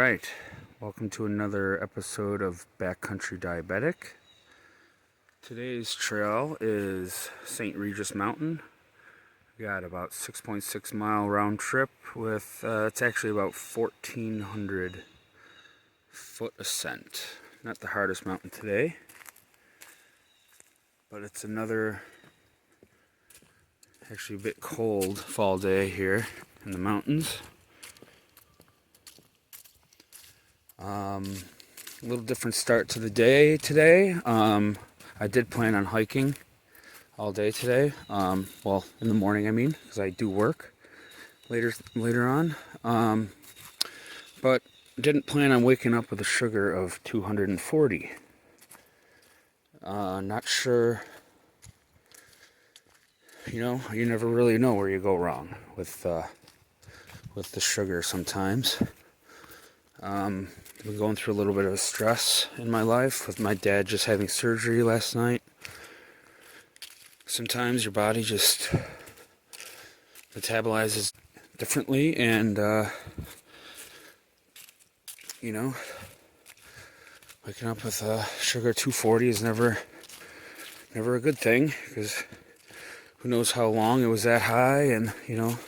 Alright, welcome to another episode of Backcountry Diabetic. Today's trail is St. Regis Mountain. We got about 6.6 mile round trip with, it's actually about 1,400 foot ascent. Not the hardest mountain today, but it's another, actually a bit cold fall day here in the mountains. A little different start to the day today. I did plan on hiking all day today. Well, in the morning, I mean, because I do work later on. But didn't plan on waking up with a sugar of 240. Not sure. You know, you never really know where you go wrong with the sugar sometimes. I've been going through a little bit of stress in my life with my dad just having surgery last night. Sometimes your body just metabolizes differently, and you know, waking up with sugar 240 is never a good thing, because who knows how long it was that high, and you know,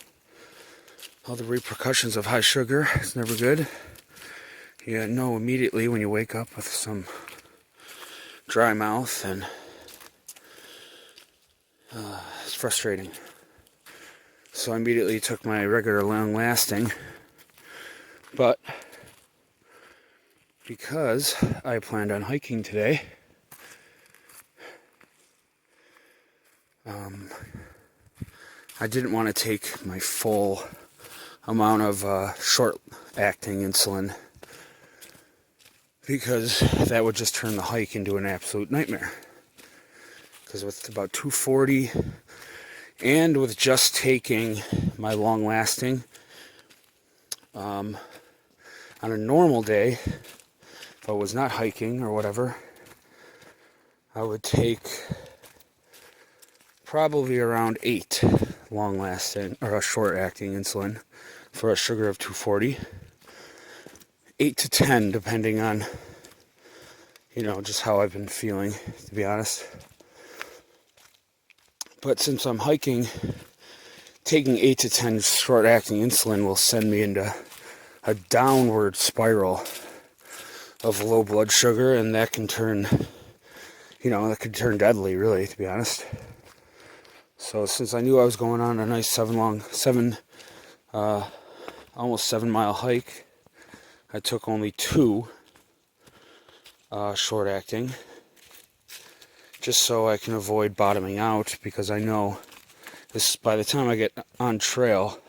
all the repercussions of high sugar. It's never good. You know immediately when you wake up with some dry mouth, and it's frustrating. So I immediately took my regular long-lasting, but because I planned on hiking today, I didn't want to take my full amount of short-acting insulin, because that would just turn the hike into an absolute nightmare. Because with about 240, and with just taking my long-lasting, on a normal day, if I was not hiking or whatever, I would take probably around 8 long-lasting or short-acting insulin for a sugar of 240. 8 to 10, depending on, you know, just how I've been feeling, to be honest. But since I'm hiking, taking 8 to 10 short-acting insulin will send me into a downward spiral of low blood sugar, and that can turn, you know, that could turn deadly, really, to be honest. So since I knew I was going on a nice almost 7 mile hike, I took only 2 short-acting, just so I can avoid bottoming out, because I know this, by the time I get on trail,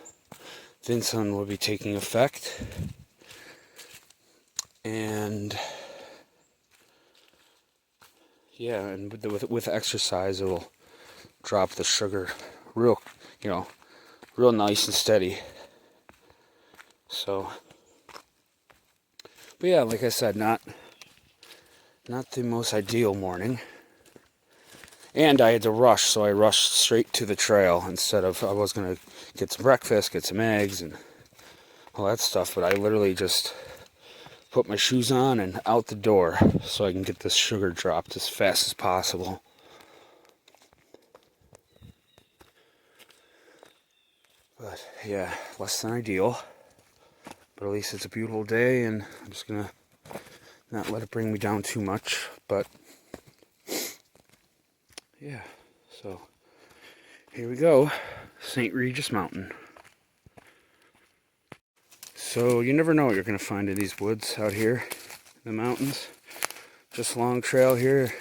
the insulin will be taking effect, and yeah, and with exercise, it will drop the sugar real nice and steady. So, but yeah, like I said, not the most ideal morning. And I had to rush, so I rushed straight to the trail instead of, I was going to get some breakfast, get some eggs, and all that stuff. But I literally just put my shoes on and out the door so I can get this sugar dropped as fast as possible. But yeah, less than ideal. But at least it's a beautiful day, and I'm just going to not let it bring me down too much. But yeah, so here we go, St. Regis Mountain. So you never know what you're going to find in these woods out here in the mountains. Just a long trail here.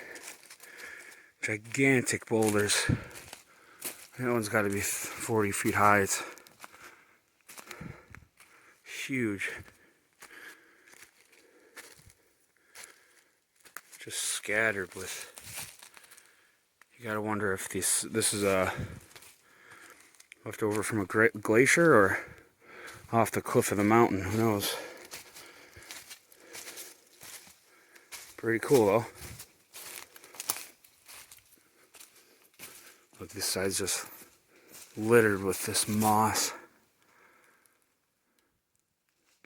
Gigantic boulders. That one's got to be 40 feet high. It's huge. Just scattered with. You gotta wonder if this is left over from a glacier or off the cliff of the mountain. Who knows? Pretty cool though. Look, this side's just littered with this moss.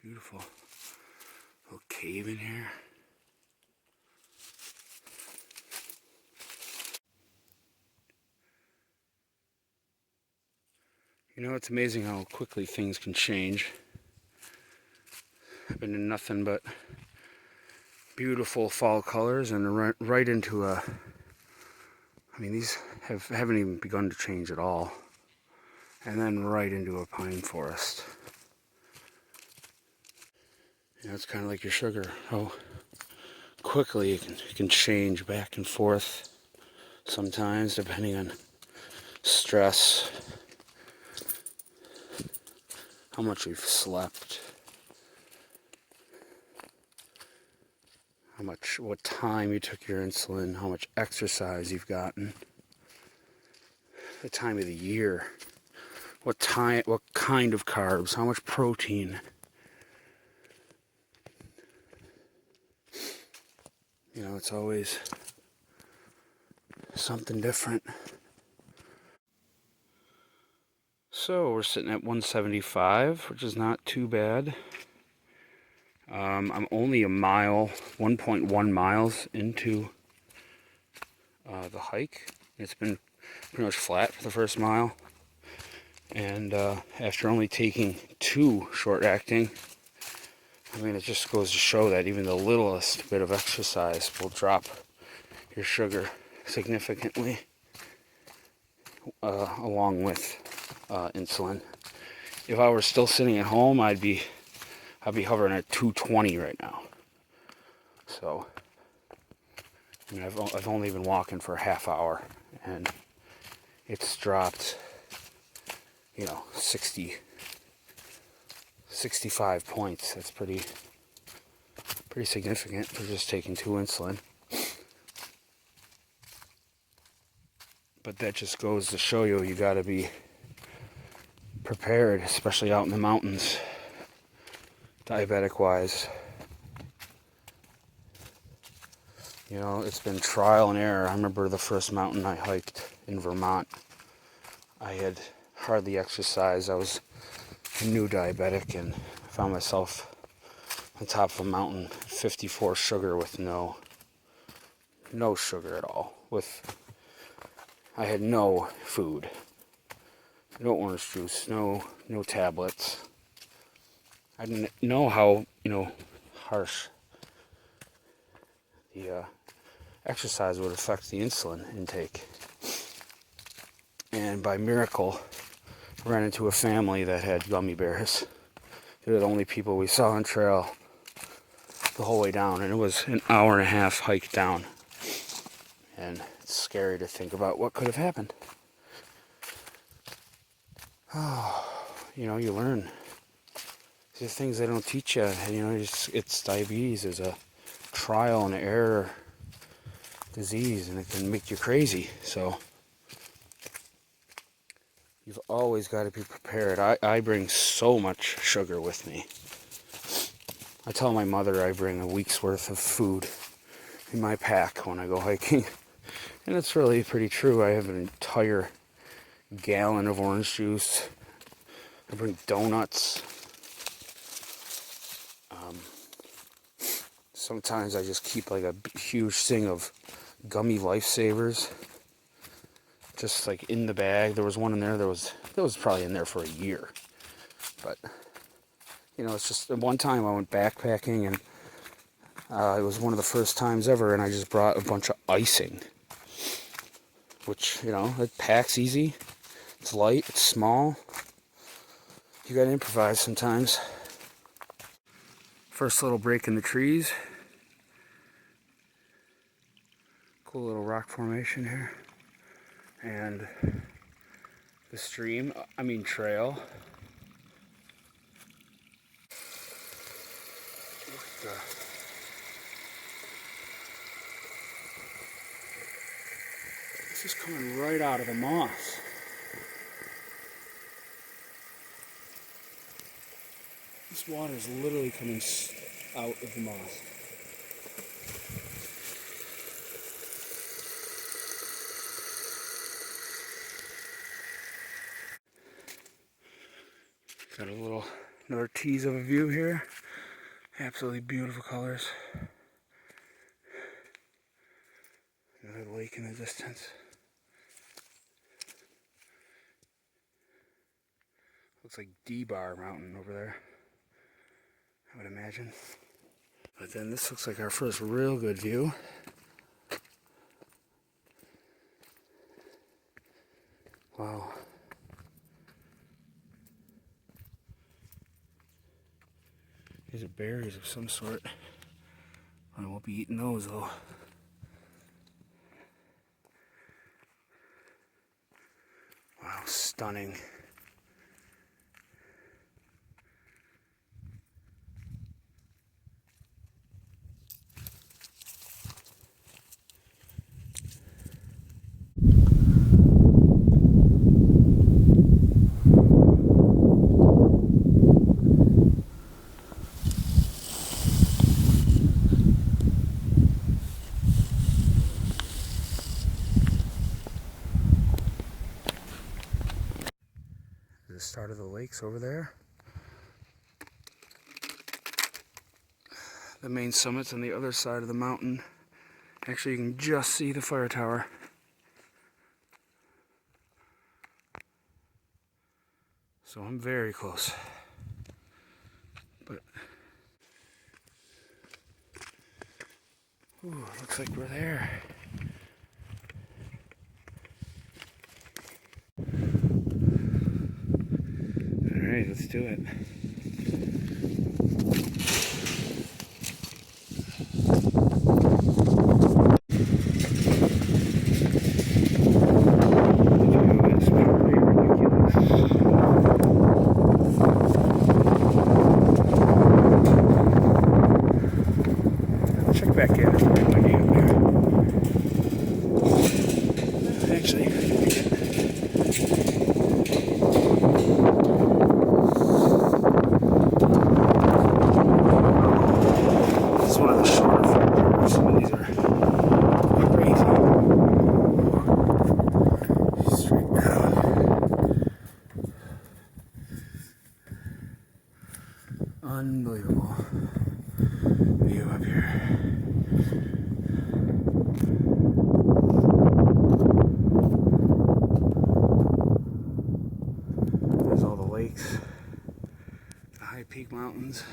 Beautiful. cave in here. You know, it's amazing how quickly things can change. I've been in nothing but beautiful fall colors and right into a, I mean, these haven't even begun to change at all. And then right into a pine forest. You know, it's kind of like your sugar, how quickly it can change back and forth sometimes depending on stress, how much we've slept, what time you took your insulin, how much exercise you've gotten, the time of the year, what kind of carbs, how much protein. You know, it's always something different. So we're sitting at 175, which is not too bad. I'm only a mile, 1.1 miles into the hike. It's been pretty much flat for the first mile. And after only taking 2 short-acting, I mean, it just goes to show that even the littlest bit of exercise will drop your sugar significantly, along with insulin. If I were still sitting at home, I'd be hovering at 220 right now. So, I mean, I've only been walking for a half hour, and it's dropped, you know, 65 points. That's pretty significant for just taking 2 insulin. But that just goes to show you got to be prepared, especially out in the mountains, diabetic wise. You know, it's been trial and error. I remember the first mountain I hiked in Vermont. I had hardly exercised. I was a new diabetic and found myself on top of a mountain, 54 sugar with no sugar at all. I had no food, no orange juice, no tablets. I didn't know how, you know, harsh the exercise would affect the insulin intake. And by miracle, I ran into a family that had gummy bears. They were the only people we saw on trail the whole way down, and it was an hour and a half hike down. And it's scary to think about what could have happened. Oh, you know, you learn. These are things they don't teach you. You know, it's diabetes is a trial and error disease, and it can make you crazy. So you've always got to be prepared. I bring so much sugar with me. I tell my mother I bring a week's worth of food in my pack when I go hiking. And it's really pretty true. I have an entire gallon of orange juice. I bring donuts. Sometimes I just keep like a huge thing of gummy lifesavers, just like in the bag. There was one in there that was probably in there for a year. But you know, it's just one time I went backpacking, and it was one of the first times ever, and I just brought a bunch of icing, which, you know, it packs easy. It's light. It's small. You gotta improvise sometimes. First little break in the trees. Cool little rock formation here. And the stream, trail. This is coming right out of the moss. This water is literally coming out of the moss. Got another tease of a view here. Absolutely beautiful colors. Another lake in the distance. Looks like D-Bar Mountain over there, I would imagine. But then this looks like our first real good view. Wow. These are berries of some sort. I won't be eating those though. Wow, stunning. The start of the lakes over there. The main summit's on the other side of the mountain. Actually, you can just see the fire tower. So I'm very close. But ooh, looks like we're there. Alright, let's do it. Check back in. Actually, this is one of the shorter fire. Some of these are crazy. Straight down. Unbelievable view up here. There's all the lakes, the high peak mountains.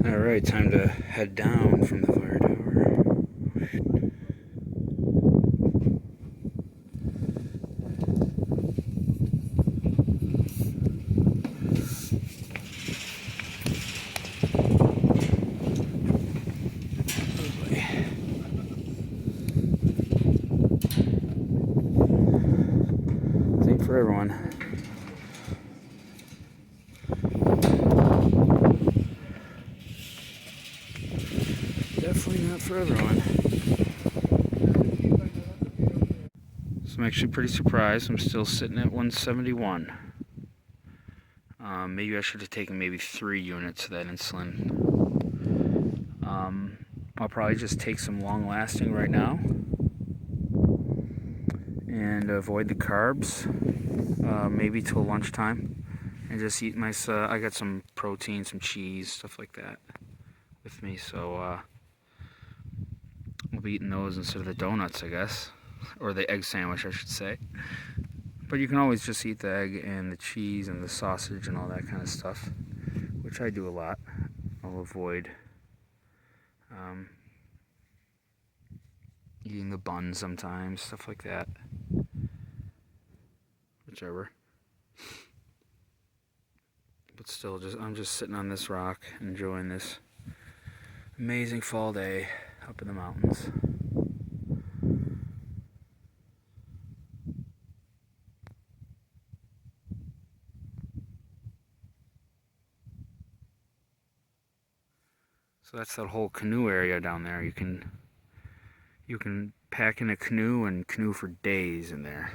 Alright, time to head down from the fire tower. Same for everyone. Definitely not for everyone. So I'm actually pretty surprised. I'm still sitting at 171. Maybe I should have taken maybe 3 units of that insulin. I'll probably just take some long lasting right now and avoid the carbs, maybe till lunchtime, and just eat my, I got some protein, some cheese, stuff like that with me, so I'll be eating those instead of the donuts, I guess, or the egg sandwich, I should say. But you can always just eat the egg and the cheese and the sausage and all that kind of stuff, which I do a lot. I'll avoid eating the bun sometimes, stuff like that. Whichever. But still, I'm just sitting on this rock, enjoying this amazing fall day up in the mountains. So that's that whole canoe area down there. You can pack in a canoe and canoe for days in there.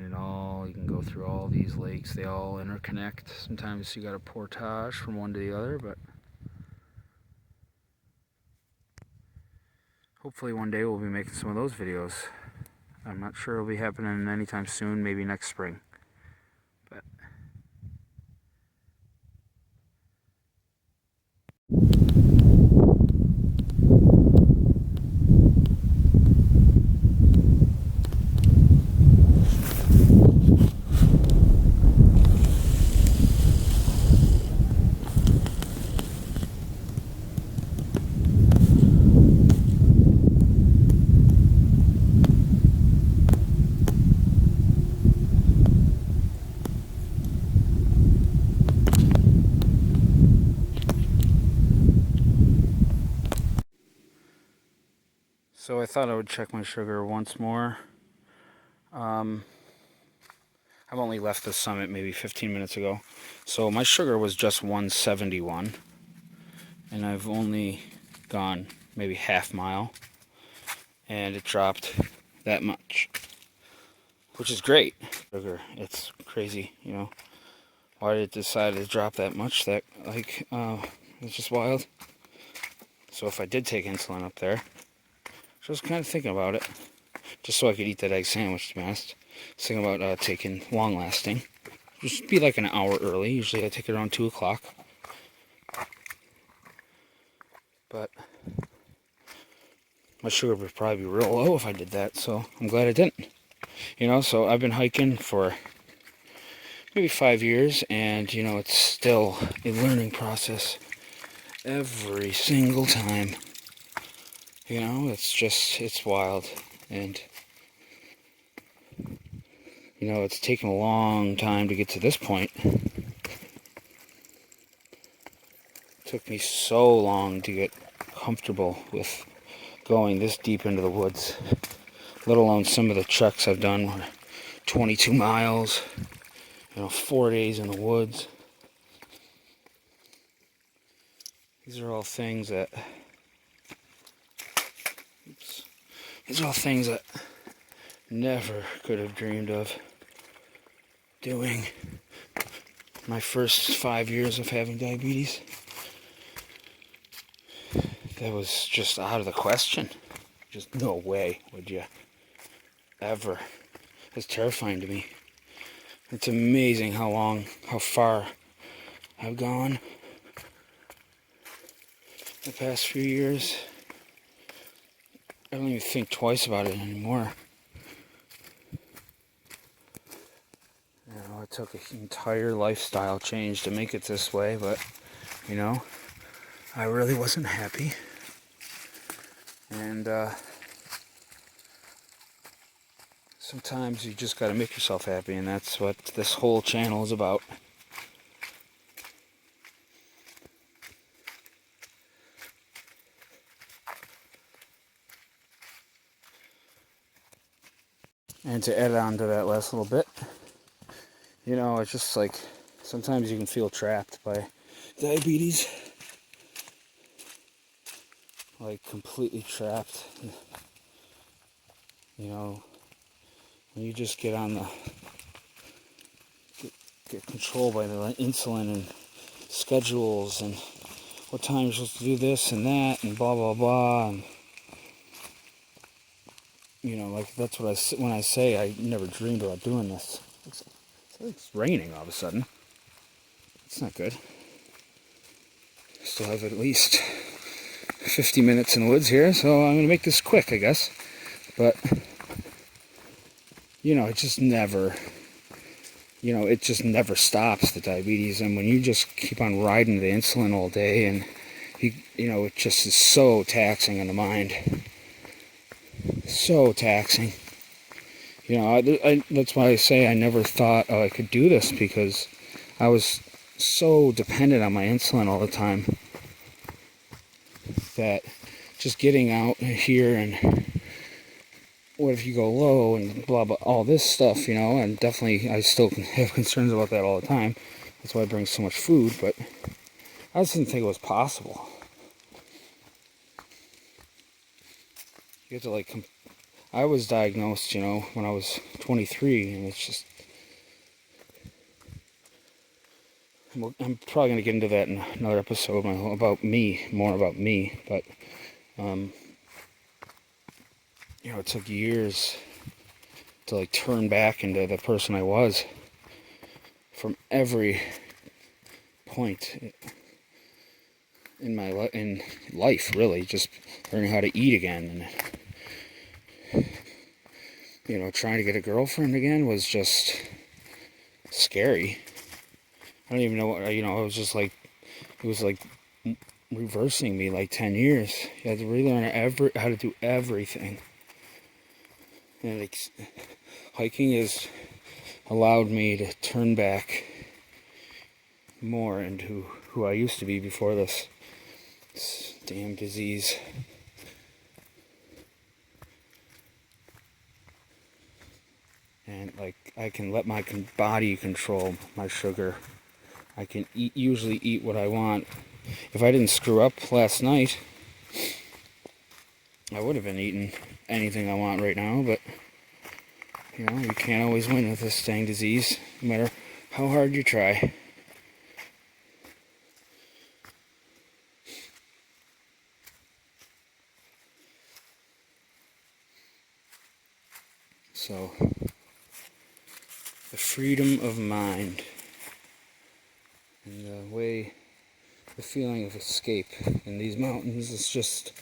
And you can go through all these lakes. They all interconnect. Sometimes you got a portage from one to the other, but hopefully one day we'll be making some of those videos. I'm not sure it'll be happening anytime soon, maybe next spring. But so I thought I would check my sugar once more. I've only left the summit maybe 15 minutes ago. So my sugar was just 171. And I've only gone maybe half mile. And it dropped that much. Which is great. Sugar, it's crazy, you know. Why did it decide to drop that much? It's just wild. So if I did take insulin up there, I was kind of thinking about it. Just so I could eat that egg sandwich, to be honest. I was thinking about taking long lasting. Just be like an hour early. Usually I take it around 2 o'clock. But my sugar would probably be real low if I did that, so I'm glad I didn't. You know, so I've been hiking for maybe 5 years, and you know, it's still a learning process every single time. You know, it's wild. And you know, it's taken a long time to get to this point. It took me so long to get comfortable with going this deep into the woods, let alone some of the treks I've done were 22 miles, you know, 4 days in the woods. These are all things that never could have dreamed of doing my first 5 years of having diabetes. That was just out of the question. Just no way would you ever. It's terrifying to me. It's amazing how far I've gone the past few years. I don't even think twice about it anymore. You know, it took an entire lifestyle change to make it this way, but, you know, I really wasn't happy. And sometimes you just gotta make yourself happy, and that's what this whole channel is about. And to add on to that last little bit, you know, it's just like sometimes you can feel trapped by diabetes. Like completely trapped. You know, when you just get controlled by the insulin and schedules and what time you're supposed to do this and that and blah blah blah, and you know, like that's what when I say I never dreamed about doing this. It's raining all of a sudden. It's not good. Still have at least 50 minutes in the woods here, so I'm gonna make this quick, I guess. But you know, it just never stops, the diabetes. And when you just keep on riding the insulin all day, and you know, it just is so taxing on the mind. So taxing. You know, that's why I say I never thought I could do this, because I was so dependent on my insulin all the time that just getting out here and what if you go low and blah blah, all this stuff, you know, and definitely I still have concerns about that all the time. That's why I bring so much food, but I just didn't think it was possible. You have to I was diagnosed, when I was 23, and it's just, I'm probably going to get into that in another episode about me, more about me, but, it took years to like turn back into the person I was from every point in my in life, really, just learning how to eat again, and trying to get a girlfriend again was just scary. I don't even know what, it was just like, it was like reversing me like 10 years. You had to relearn how to do everything. And hiking has allowed me to turn back more into who I used to be before this damn disease. And I can let my body control my sugar. I can usually eat what I want. If I didn't screw up last night, I would have been eating anything I want right now, but you can't always win with this dang disease, no matter how hard you try. So, the freedom of mind and the feeling of escape in these mountains is just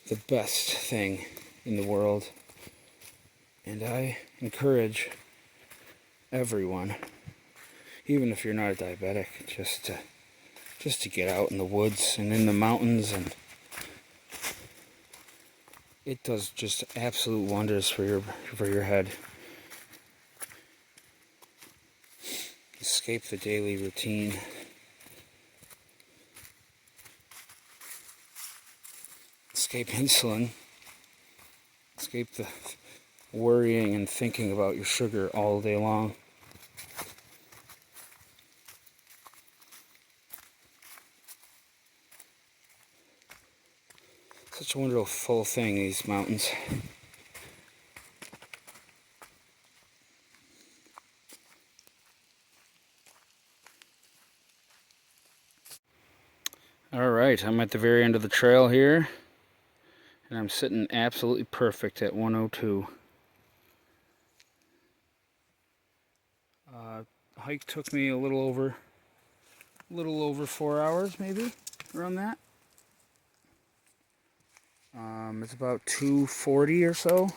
the best thing in the world. And I encourage everyone, even if you're not a diabetic, just to get out in the woods and in the mountains, and it does just absolute wonders for your head. Escape the daily routine. Escape insulin. Escape the worrying and thinking about your sugar all day long. Such a wonderful thing, these mountains. Alright, I'm at the very end of the trail here, and I'm sitting absolutely perfect at 102. Hike took me a little over 4 hours, maybe, around that. It's about 2:40 or so.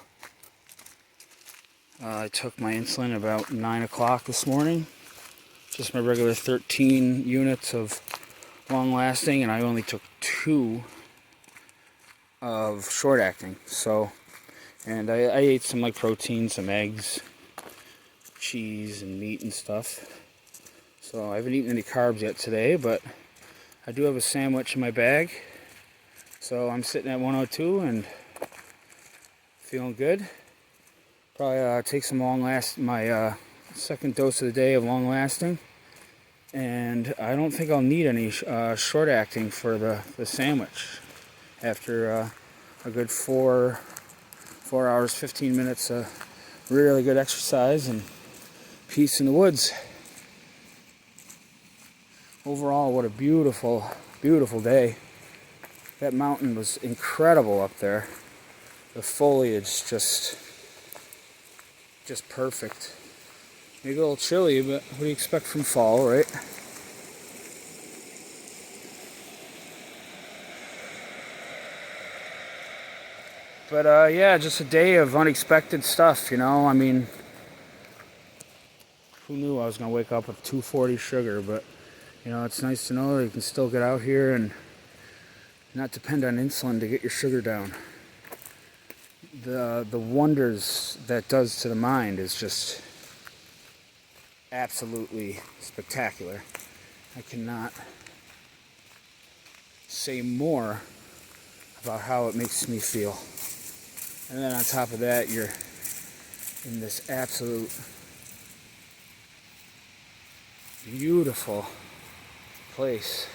I took my insulin about 9 o'clock this morning. Just my regular 13 units of long lasting, and I only took 2 of short acting. So, and I ate some protein, some eggs, cheese, and meat and stuff. So I haven't eaten any carbs yet today, but I do have a sandwich in my bag. So I'm sitting at 102 and feeling good. Probably take some my second dose of the day of long lasting. And I don't think I'll need any short acting for the sandwich after a good 4 hours, 15 minutes of really good exercise and peace in the woods. Overall, what a beautiful, beautiful day. That mountain was incredible up there. The foliage just perfect. Maybe a little chilly, but what do you expect from fall, right? But yeah, just a day of unexpected stuff, I mean, who knew I was going to wake up with 240 sugar, but it's nice to know that you can still get out here and not depend on insulin to get your sugar down. The wonders that does to the mind is just absolutely spectacular. I cannot say more about how it makes me feel. And then on top of that, you're in this absolute beautiful place.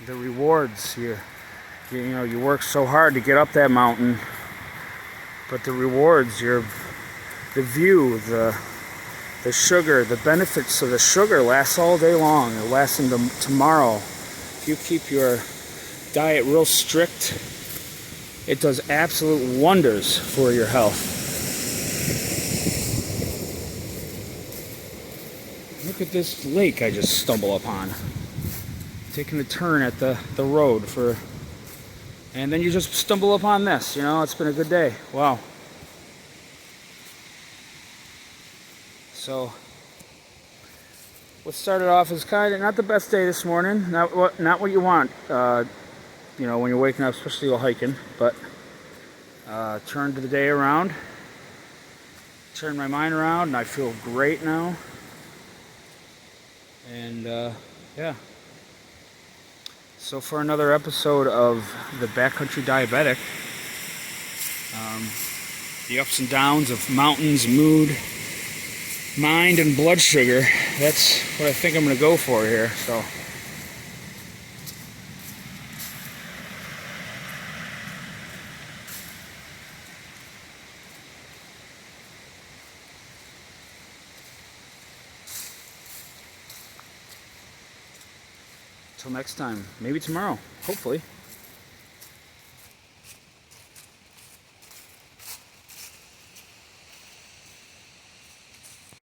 The rewards, you're You know, you work so hard to get up that mountain, but the rewards, the view, the sugar, the benefits of the sugar lasts all day long. It lasts into tomorrow. If you keep your diet real strict, it does absolute wonders for your health. Look at this lake I just stumbled upon. Taking a turn at the road and then you just stumble upon this. You know, it's been a good day. Wow. So what started off as kind of not the best day this morning. Not what you want. You know, when you're waking up, especially while hiking. But turned the day around. Turned my mind around, and I feel great now. And yeah. So for another episode of the Backcountry Diabetic, the ups and downs of mountains, mood, mind, and blood sugar, that's what I think I'm going to go for here. So till next time, maybe tomorrow, hopefully.